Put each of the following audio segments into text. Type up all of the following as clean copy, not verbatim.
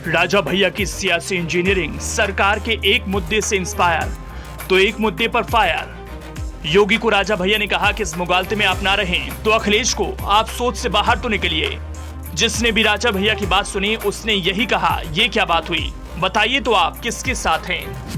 राजा भैया की सियासी इंजीनियरिंग सरकार के एक मुद्दे से इंस्पायर तो एक मुद्दे पर फायर। योगी को राजा भैया ने कहा कि इस मुगालते में आप ना रहें तो अखिलेश को आप सोच से बाहर तो निकलिए। जिसने भी राजा भैया की बात सुनी उसने यही कहा, ये क्या बात हुई, बताइए तो आप किसके साथ हैं।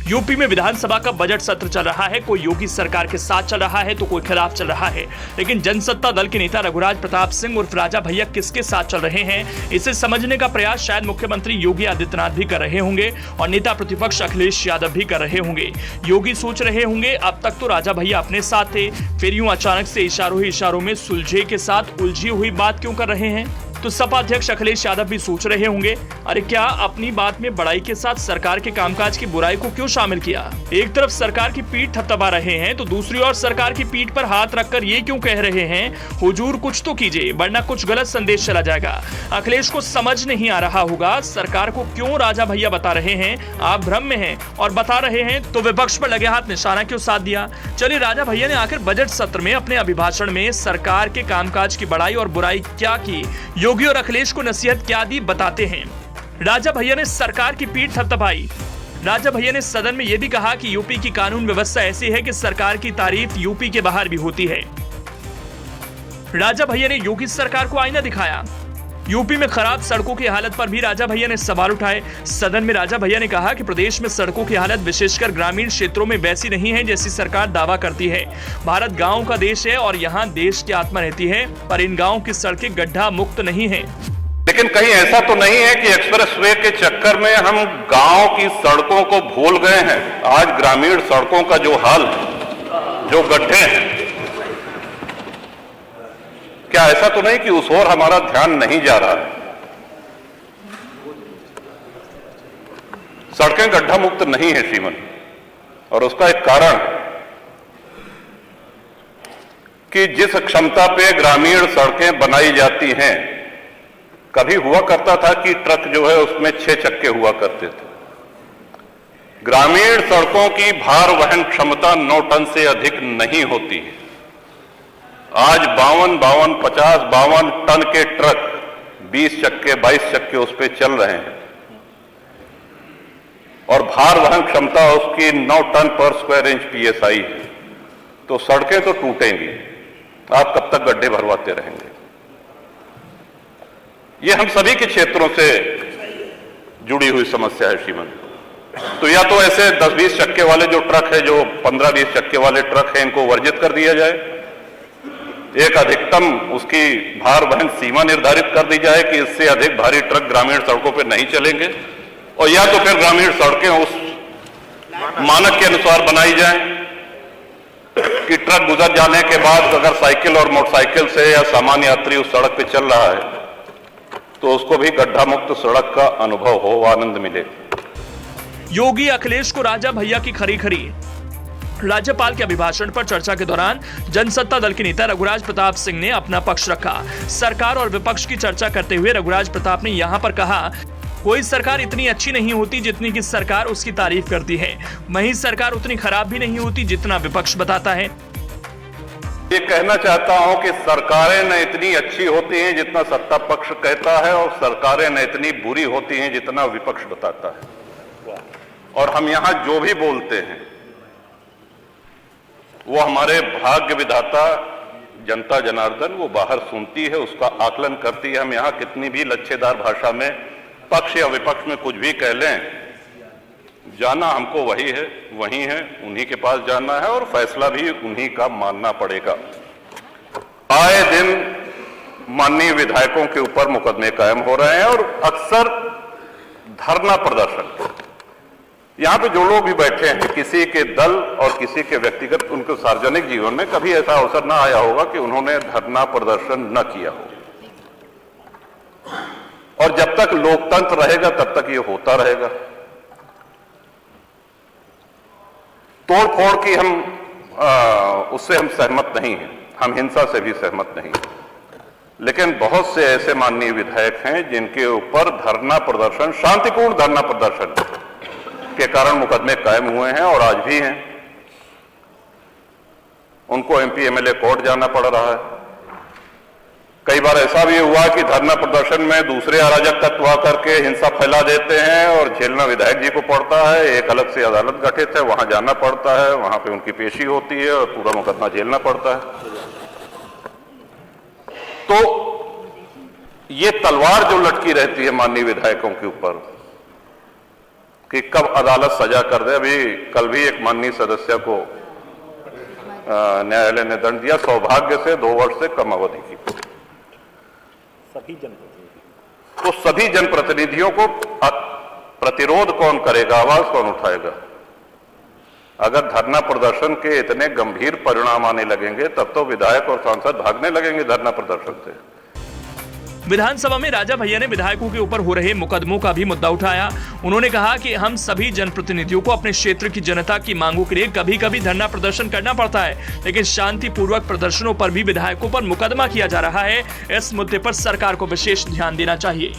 यूपी में विधानसभा का बजट सत्र चल रहा है, कोई योगी सरकार के साथ चल रहा है तो कोई खिलाफ चल रहा है। लेकिन जनसत्ता दल के नेता रघुराज प्रताप सिंह उर्फ राजा भैया किसके साथ चल रहे हैं, इसे समझने का प्रयास शायद मुख्यमंत्री योगी आदित्यनाथ भी कर रहे होंगे और नेता प्रतिपक्ष अखिलेश यादव भी कर रहे होंगे। योगी सोच रहे होंगे अब तक तो राजा भैया अपने साथ थे, फिर यूं अचानक से इशारों ही इशारों में सुलझे के साथ उलझी हुई बात क्यों कर रहे हैं। तो सपा अध्यक्ष अखिलेश यादव भी सोच रहे होंगे, अरे क्या अपनी बात में बड़ाई के साथ सरकार के कामकाज की बुराई को क्यों शामिल किया। एक तरफ सरकार की पीठ थपथपा रहे हैं तो दूसरी ओर सरकार की पीठ पर हाथ रखकर ये क्यों कह रहे हैं, हुजूर कुछ तो कीजिए वरना कुछ गलत संदेश चला जाएगा। अखिलेश को समझ नहीं आ रहा होगा सरकार को क्यों राजा भैया बता रहे हैं, आप भ्रम में हैं और बता रहे हैं तो विपक्ष पर लगे हाथ निशाना क्यों साध दिया। चलिए राजा भैया ने आखिर बजट सत्र में अपने अभिभाषण में सरकार के कामकाज की बड़ाई और बुराई क्या की, योगी और अखिलेश को नसीहत क्या दी, बताते हैं। राजा भैया ने सरकार की पीठ थपथपाई। राजा भैया ने सदन में यह भी कहा कि यूपी की कानून व्यवस्था ऐसी है कि सरकार की तारीफ यूपी के बाहर भी होती है। राजा भैया ने योगी सरकार को आईना दिखाया। यूपी में खराब सड़कों की हालत पर भी राजा भैया ने सवाल उठाए। सदन में राजा भैया ने कहा कि प्रदेश में सड़कों की हालत विशेषकर ग्रामीण क्षेत्रों में वैसी नहीं है जैसी सरकार दावा करती है। भारत गांवों का देश है और यहाँ देश की आत्मा रहती है, पर इन गांवों की सड़कें गड्ढा मुक्त नहीं है। लेकिन कहीं ऐसा तो नहीं है कि एक्सप्रेस वे के चक्कर में हम गांव की सड़कों को भूल गए हैं। आज ग्रामीण सड़कों का जो हाल, जो गड्ढे हैं, क्या ऐसा तो नहीं कि उस ओर हमारा ध्यान नहीं जा रहा है। सड़कें गड्ढा मुक्त नहीं है श्रीमन, और उसका एक कारण कि जिस क्षमता पे ग्रामीण सड़कें बनाई जाती हैं, कभी हुआ करता था कि ट्रक जो है उसमें 6 चक्के हुआ करते थे। ग्रामीण सड़कों की भार वहन क्षमता 9 टन से अधिक नहीं होती है। आज 52 टन के ट्रक 20 चक्के 22 चक्के उस पे चल रहे हैं और भार वहन क्षमता उसकी 9 टन पर स्क्वायर इंच PSI है। तो सड़कें तो टूटेंगी, आप कब तक गड्ढे भरवाते रहेंगे। ये हम सभी के क्षेत्रों से जुड़ी हुई समस्या है श्रीमन। तो या तो ऐसे 10-20 चक्के वाले जो ट्रक है, जो 15-20 चक्के वाले ट्रक हैं, इनको वर्जित कर दिया जाए। एक अधिकतम उसकी भार वहन सीमा निर्धारित कर दी जाए कि इससे अधिक भारी ट्रक ग्रामीण सड़कों पर नहीं चलेंगे, और या तो फिर ग्रामीण सड़कें उस मानक के अनुसार बनाई जाएं कि ट्रक गुजर जाने के बाद अगर साइकिल और मोटरसाइकिल से या सामान्य यात्री उस सड़क पे चल रहा है तो उसको भी गड्ढा मुक्त सड़क का अनुभव हो, आनंद मिले। योगी अखिलेश को राजा भैया की खरी खरी। राज्यपाल के अभिभाषण पर चर्चा के दौरान जनसत्ता दल के नेता रघुराज प्रताप सिंह ने अपना पक्ष रखा। सरकार और विपक्ष की चर्चा करते हुए रघुराज प्रताप ने यहां पर कहा, कोई सरकार इतनी अच्छी नहीं होती जितनी की सरकार उसकी तारीफ करती है, वहीं सरकार उतनी खराब भी नहीं होती जितना विपक्ष बताता है। ये कहना चाहता हूं कि सरकारें न इतनी अच्छी होती हैं जितना सत्ता पक्ष कहता है, और सरकारें न इतनी बुरी होती हैं जितना विपक्ष बताता है। और हम यहां जो भी बोलते हैं वो हमारे भाग्य विधाता जनता जनार्दन वो बाहर सुनती है, उसका आकलन करती है। हम यहां कितनी भी लच्छेदार भाषा में पक्ष या विपक्ष में कुछ भी कह लें, जाना हमको वही है, वही है, उन्हीं के पास जाना है और फैसला भी उन्हीं का मानना पड़ेगा। आए दिन माननीय विधायकों के ऊपर मुकदमे कायम हो रहे हैं और अक्सर धरना प्रदर्शन। यहां पे जो लोग भी बैठे हैं, किसी के दल और किसी के व्यक्तिगत, उनके सार्वजनिक जीवन में कभी ऐसा अवसर ना आया होगा कि उन्होंने धरना प्रदर्शन न किया हो। और जब तक लोकतंत्र रहेगा तब तक ये होता रहेगा। तोड़ फोड़ की उससे हम सहमत नहीं हैं, हम हिंसा से भी सहमत नहीं हैं। लेकिन बहुत से ऐसे माननीय विधायक हैं जिनके ऊपर धरना प्रदर्शन, शांतिपूर्ण धरना प्रदर्शन के कारण मुकदमे कायम हुए हैं और आज भी हैं। उनको MP MLA कोर्ट जाना पड़ रहा है। कई बार ऐसा भी हुआ कि धरना प्रदर्शन में दूसरे अराजक तत्व आकर के हिंसा फैला देते हैं और झेलना विधायक जी को पड़ता है। एक अलग से अदालत गठित है, वहां जाना पड़ता है, वहां पे उनकी पेशी होती है और पूरा मुकदमा झेलना पड़ता है। तो ये तलवार जो लटकी रहती है माननीय विधायकों के ऊपर कि कब अदालत सजा कर दे। अभी कल भी एक माननीय सदस्य को न्यायालय ने दंड दिया, सौभाग्य से 2 वर्ष से कम अवधि की। तो सभी जनप्रतिनिधियों को प्रतिरोध कौन करेगा, आवाज कौन उठाएगा? अगर धरना प्रदर्शन के इतने गंभीर परिणाम आने लगेंगे तब तो विधायक और सांसद भागने लगेंगे धरना प्रदर्शन से। विधानसभा में राजा भैया ने विधायकों के ऊपर हो रहे मुकदमों का भी मुद्दा उठाया। उन्होंने कहा कि हम सभी जनप्रतिनिधियों को अपने क्षेत्र की जनता की मांगों के लिए कभी कभी धरना प्रदर्शन करना पड़ता है, लेकिन शांतिपूर्वक प्रदर्शनों पर भी विधायकों पर मुकदमा किया जा रहा है। इस मुद्दे पर सरकार को विशेष ध्यान देना चाहिए।